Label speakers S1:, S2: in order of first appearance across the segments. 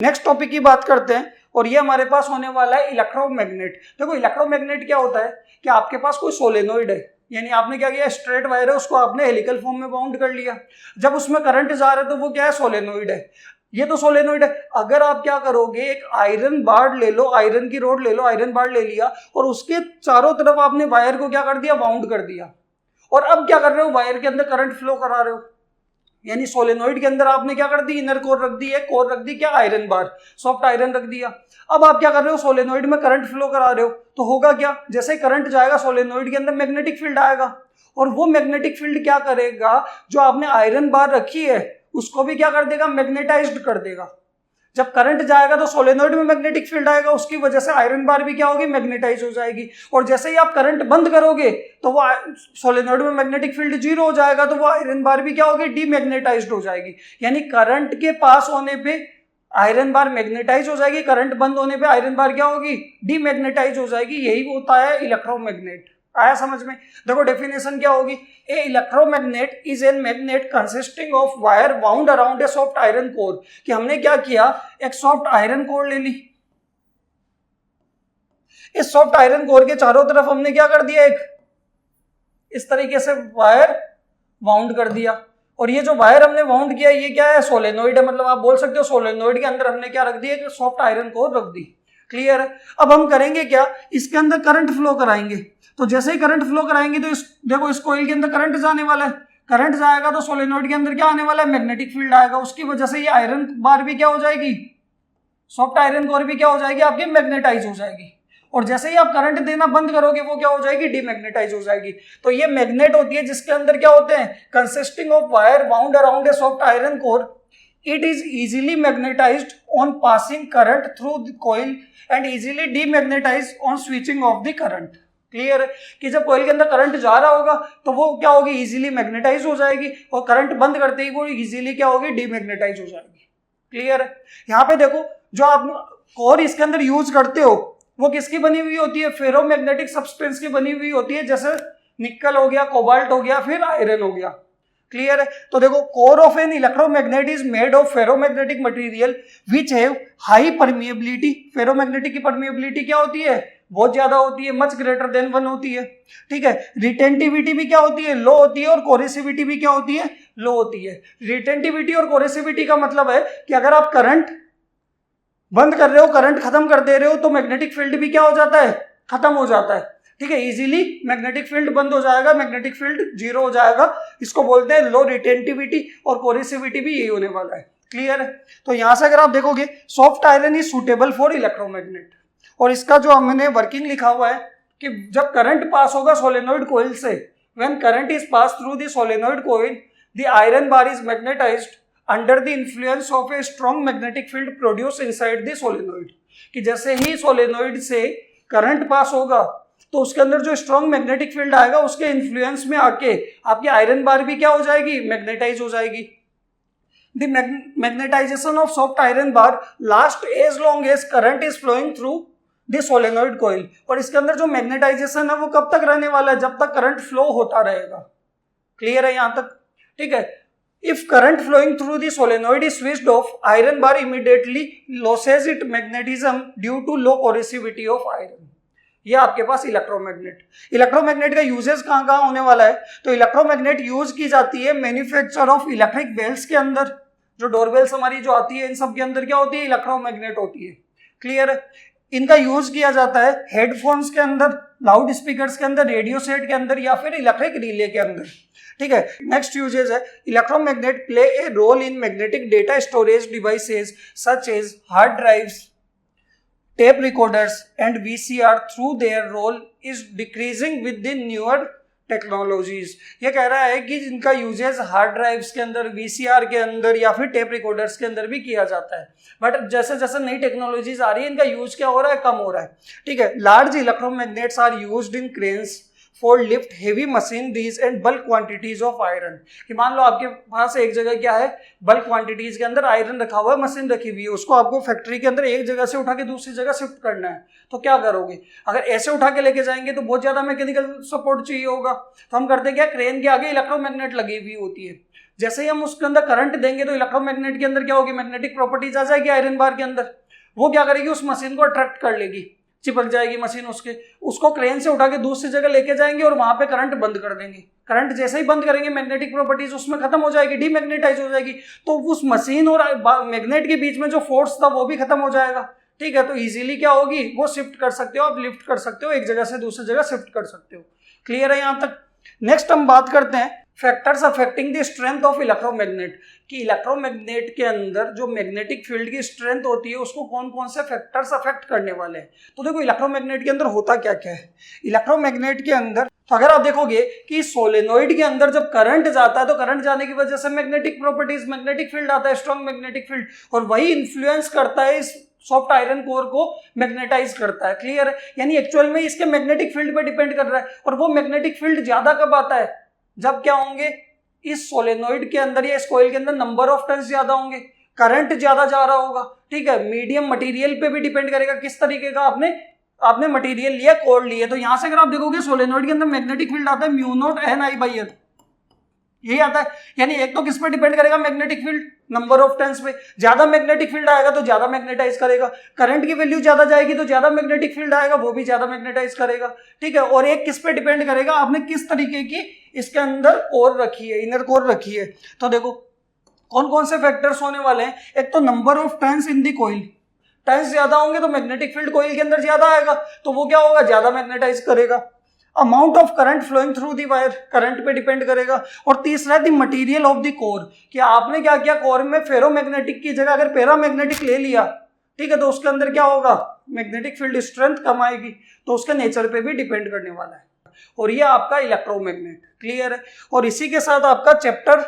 S1: Next topic की बात करते हैं और ये हमारे पास होने वाला है इलेक्ट्रोमैग्नेट। देखो इलेक्ट्रोमैग्नेट क्या होता है कि आपके पास कोई सोलेनोइड है, यानी आपने क्या किया, स्ट्रेट वायर है उसको आपने हेलिकल फॉर्म में बाउंड कर लिया। जब उसमें करंट जा रहा है तो वो क्या है, सोलेनोइड है। ये तो सोलेनोइड है। अगर आप क्या करोगे, एक आयरन बार ले लो, आयरन की रोड ले लो, आयरन बार ले लिया और उसके चारों तरफ आपने वायर को क्या कर दिया, बाउंड कर दिया। और अब क्या कर रहे हो, वायर के अंदर करंट फ्लो करा रहे हो। यानी सोलेनोइड के अंदर आपने क्या कर दी, इनर कोर रख दी, एक कोर रख दी क्या, आयरन बार, सॉफ्ट आयरन रख दिया। अब आप क्या कर रहे हो, सोलेनोइड में करंट फ्लो करा रहे हो, तो होगा क्या, जैसे करंट जाएगा सोलेनोइड के अंदर मैग्नेटिक फील्ड आएगा और वो मैग्नेटिक फील्ड क्या करेगा, जो आपने आयरन बार रखी है उसको भी क्या कर देगा, मैग्नेटाइज्ड कर देगा। जब करंट जाएगा तो सोलेनोइड में मैग्नेटिक फील्ड आएगा, उसकी वजह से आयरन बार भी क्या होगी, मैग्नेटाइज हो जाएगी। और जैसे ही आप करंट बंद करोगे तो वो सोलेनोइड में मैग्नेटिक फील्ड जीरो हो जाएगा, तो वो आयरन बार भी क्या होगी, डीमैग्नेटाइज्ड हो जाएगी। यानी करंट के पास होने पे आयरन बार मैग्नेटाइज हो जाएगी, करंट बंद होने पे आयरन बार क्या होगी, डीमैग्नेटाइज हो जाएगी। यही होता है इलेक्ट्रोमैग्नेट। आया समझ में? देखो डेफिनेशन क्या होगी, a electromagnet is an magnet consisting of wire bound around a soft iron core. कि हमने क्या किया, एक सॉफ्ट आयरन कोर ले ली, इस सॉफ्ट आयरन कोर के चारों तरफ हमने क्या कर दिया, एक इस तरीके से वायर बाउंड कर दिया। और ये जो वायर हमने बाउंड किया ये क्या है, सोलेनोइड है। मतलब आप बोल सकते हो सोलेनोइड के अंदर हमने क्या रख दिया, एक सॉफ्ट आयरन कोर रख दी। क्लियर है? अब हम करेंगे क्या, इसके अंदर करंट फ्लो कराएंगे। तो जैसे ही करंट फ्लो कराएंगे तो देखो इस कॉइल के अंदर करंट जाने वाला है, करंट जाएगा तो सोलेनोइड के अंदर क्या आने वाला है, मैग्नेटिक फील्ड आएगा। उसकी वजह से ये आयरन बार भी क्या हो जाएगी, सॉफ्ट आयरन कोर भी क्या हो जाएगी, आपकी मैग्नेटाइज हो जाएगी। और जैसे ही आप करंट देना बंद करोगे वो क्या हो जाएगी, डीमैग्नेटाइज हो जाएगी। तो ये मैग्नेट होती है जिसके अंदर क्या होते हैं, consisting of wire bound around a soft iron core. It is easily magnetized on passing current through the coil and easily demagnetized on switching off the current. Clear है कि जब कॉइल के अंदर करंट जा रहा होगा तो वो क्या होगी, इजीली मैग्नेटाइज हो जाएगी, और करंट बंद करते ही वो इजीली क्या होगी, डीमैग्नेटाइज हो जाएगी। क्लियर है? यहाँ पे देखो जो आप कोर इसके अंदर यूज करते हो वो किसकी बनी हुई होती है, फेरोमैग्नेटिक सब्सटेंस की बनी हुई होती है, जैसे निकल हो गया, कोबाल्ट हो गया, फिर आयरन हो गया। क्लियर है? तो देखो core of an electromagnet is made of ferromagnetic material which have high permeability. Ferromagnetic की परमिएबिलिटी क्या होती है, बहुत ज्यादा होती है, मच ग्रेटर देन 1 होती है। ठीक है? रिटेंटिविटी भी क्या होती है, लो होती है, और कोरेसिविटी भी क्या होती है, लो होती है। रिटेंटिविटी और कोरेसिविटी का मतलब है कि अगर आप करंट बंद कर रहे हो, करंट खत्म कर दे रहे हो, तो मैग्नेटिक फील्ड भी क्या हो जाता है, खत्म हो जाता है। ठीक है? इजीली मैग्नेटिक फील्ड बंद हो जाएगा, मैग्नेटिक फील्ड जीरो हो जाएगा। इसको बोलते हैं लो रिटेंटिविटी, और कोरेसिविटी भी यही होने वाला है। क्लियर है? तो यहां से अगर आप देखोगे soft iron is suitable for electromagnet. और इसका जो हमने वर्किंग लिखा हुआ है कि जब करंट पास होगा सोलेनोइड कोइल से, when current is pass through the solenoid coil the iron bar is magnetised under the influence of a strong magnetic field produce inside the solenoid. कि जैसे ही सोलेनोइड से करंट पास होगा तो उसके अंदर जो स्ट्रॉन्ग मैग्नेटिक फील्ड आएगा उसके इन्फ्लुएंस में आके आपकी आयरन बार भी क्या हो जाएगी, मैग्नेटाइज हो जाएगी। The magnetisation of soft iron bar last as long as current is flowing through the solenoid coil. और इसके अंदर जो मैग्नेटाइजेशन है वो कब तक रहने वाला है, जब तक करंट फ्लो होता रहेगा। क्लियर है यहां तक? ठीक है? If current flowing through the solenoid is switched off, iron bar immediately loses its magnetism due to low corrosivity of iron. ये आपके पास इलेक्ट्रोमैग्नेट का यूजेस कहाँ कहाँ होने वाला है, तो इलेक्ट्रोमैग्नेट यूज की जाती है मैन्युफैक्चर ऑफ इलेक्ट्रिक बेल्स के अंदर। जो डोर बेल्स हमारी जो आती है इन सब के अंदर क्या होती है, इलेक्ट्रोमैग्नेट होती है। क्लियर है? इनका यूज किया जाता है हेडफोन्स के अंदर, लाउड स्पीकर्स के अंदर, रेडियो सेट के अंदर, या फिर इलेक्ट्रिक रिले के अंदर। ठीक है? नेक्स्ट यूजेज है electromagnet play a role in magnetic data storage devices such as hard drives, tape recorders and VCR through their role is decreasing with the newer technologies। ये कह रहा है कि इनका यूजेस हार्ड ड्राइव्स के अंदर, VCR के अंदर, या फिर टेप रिकॉर्डर्स के अंदर भी किया जाता है। बट जैसे जैसे नई टेक्नोलॉजीज आ रही है इनका यूज क्या हो रहा है, कम हो रहा है। ठीक है? Large electromagnets are used in cranes for lift heavy machineries and bulk quantities of iron. कि मान लो आपके पास एक जगह क्या है, बल्क क्वांटिटीज के अंदर आयरन रखा हुआ है, मशीन रखी हुई है, उसको आपको फैक्ट्री के अंदर एक जगह से उठा के दूसरी जगह शिफ्ट करना है, तो क्या करोगे? अगर ऐसे उठा के लेके जाएंगे तो बहुत ज्यादा मैकेनिकल सपोर्ट चाहिए होगा, तो हम करते क्या, क्रेन के आगे इलेक्ट्रोमैग्नेट लगी हुई होती है। जैसे ही हम उसके अंदर करंट देंगे तो इलेक्ट्रोमैग्नेट के अंदर क्या होगी, मैग्नेटिक प्रॉपर्टीज आ जाएगी आयरन बार के अंदर। वो क्या करेगी, उस मशीन को अट्रैक्ट कर लेगी, चिपक जाएगी मशीन उसको क्रेन से उठा के दूसरी जगह लेके जाएंगे और वहां पे करंट बंद कर देंगे। करंट जैसे ही बंद करेंगे मैग्नेटिक प्रॉपर्टीज उसमें खत्म हो जाएगी, डीमैग्नेटाइज हो जाएगी, तो उस मशीन और मैग्नेट के बीच में जो फोर्स था वो भी खत्म हो जाएगा। ठीक है, तो इजीली क्या होगी, वो शिफ्ट कर सकते हो, आप लिफ्ट कर सकते हो, एक जगह से दूसरी जगह शिफ्ट कर सकते हो। क्लियर है यहां तक। नेक्स्ट हम बात करते हैं factors affecting the strength of electromagnet, कि इलेक्ट्रोमैग्नेट के अंदर जो मैग्नेटिक फील्ड की स्ट्रेंथ होती है उसको कौन कौन से फैक्टर्स अफेक्ट करने वाले हैं। तो देखो इलेक्ट्रोमैग्नेट के अंदर होता क्या क्या है। इलेक्ट्रोमैग्नेट के अंदर तो अगर आप देखोगे कि सोलेनोइड के अंदर जब करंट जाता है तो करंट जाने की वजह से मैग्नेटिक प्रॉपर्टीज, मैग्नेटिक फील्ड आता है, स्ट्रॉन्ग मैग्नेटिक फील्ड, और वही इन्फ्लुएंस करता है इस सॉफ्ट आयरन कोर को मैग्नेटाइज करता है। क्लियर है, यानी एक्चुअल में इसके मैग्नेटिक फील्ड पे डिपेंड कर रहा है। और वो मैग्नेटिक फील्ड ज्यादा कब आता है, जब क्या होंगे, इस सोलेनोइड के अंदर या इस कॉइल के अंदर नंबर ऑफ टर्न्स ज्यादा होंगे, करंट ज्यादा जा रहा होगा। ठीक है, मीडियम मटेरियल पे भी डिपेंड करेगा, किस तरीके का आपने मटेरियल लिया, कोर लिए। तो यहां से अगर आप देखोगे सोलेनोइड के अंदर मैग्नेटिक फील्ड आता है mu not an I by L, यही आता है। यानी एक तो किस पर डिपेंड करेगा, magnetic field, number of turns पे। ज्यादा मैग्नेटिक फील्ड आएगा तो ज्यादा मैग्नेटाइज करेगा, करंट की वैल्यू ज्यादा जाएगी तो ज्यादा मैग्नेटिक फील्ड आएगा, वो भी ज्यादा मैग्नेटाइज करेगा। ठीक है, और एक किस पे डिपेंड करेगा, आपने किस तरीके की इसके अंदर कोर रखी है, इनर कोर रखी है। तो देखो कौन कौन से फैक्टर्स होने वाले हैं। एक तो number of turns in the coil, turns ज्यादा होंगे तो मैग्नेटिक फील्ड कॉइल के अंदर ज्यादा आएगा, तो वो क्या होगा, ज्यादा मैग्नेटाइज करेगा। Amount of current flowing through the wire, current पे डिपेंड करेगा। और तीसरा the material of the core, कि आपने क्या किया, कोर में फेरोमैग्नेटिक की जगह अगर पैरामैग्नेटिक ले लिया, ठीक है, तो उसके अंदर क्या होगा, मैग्नेटिक फील्ड स्ट्रेंथ कम आएगी, तो उसके नेचर पे भी डिपेंड करने वाला है। और ये आपका इलेक्ट्रोमैग्नेट। क्लियर है, और इसी के साथ आपका चैप्टर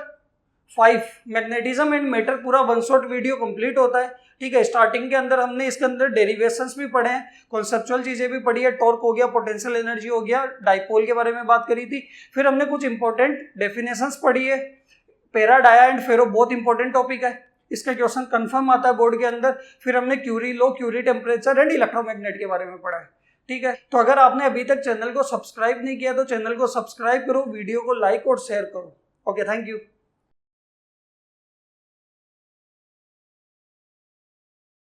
S1: 5 मैग्नेटिज्म एंड मैटर पूरा वन शॉट वीडियो कंप्लीट होता है। ठीक है, स्टार्टिंग के अंदर हमने इसके अंदर डेरिवेशंस भी पढ़े हैं, कॉन्सेप्चुअल चीजें भी पढ़ी है, टॉर्क हो गया, पोटेंशियल एनर्जी हो गया, डाइपोल के बारे में बात करी थी। फिर हमने कुछ इंपॉर्टेंट डेफिनेशंस पढ़ी है, पैरा, डाया एंड फेरो बहुत इंपॉर्टेंट टॉपिक है, इसका क्वेश्चन कंफर्म आता है बोर्ड के अंदर। फिर हमने Curie law, Curie temperature and electromagnet के बारे में पढ़ा है। ठीक है, तो अगर आपने अभी तक चैनल को सब्सक्राइब नहीं किया तो चैनल को सब्सक्राइब करो, वीडियो को लाइक और शेयर करो। Okay, thank you.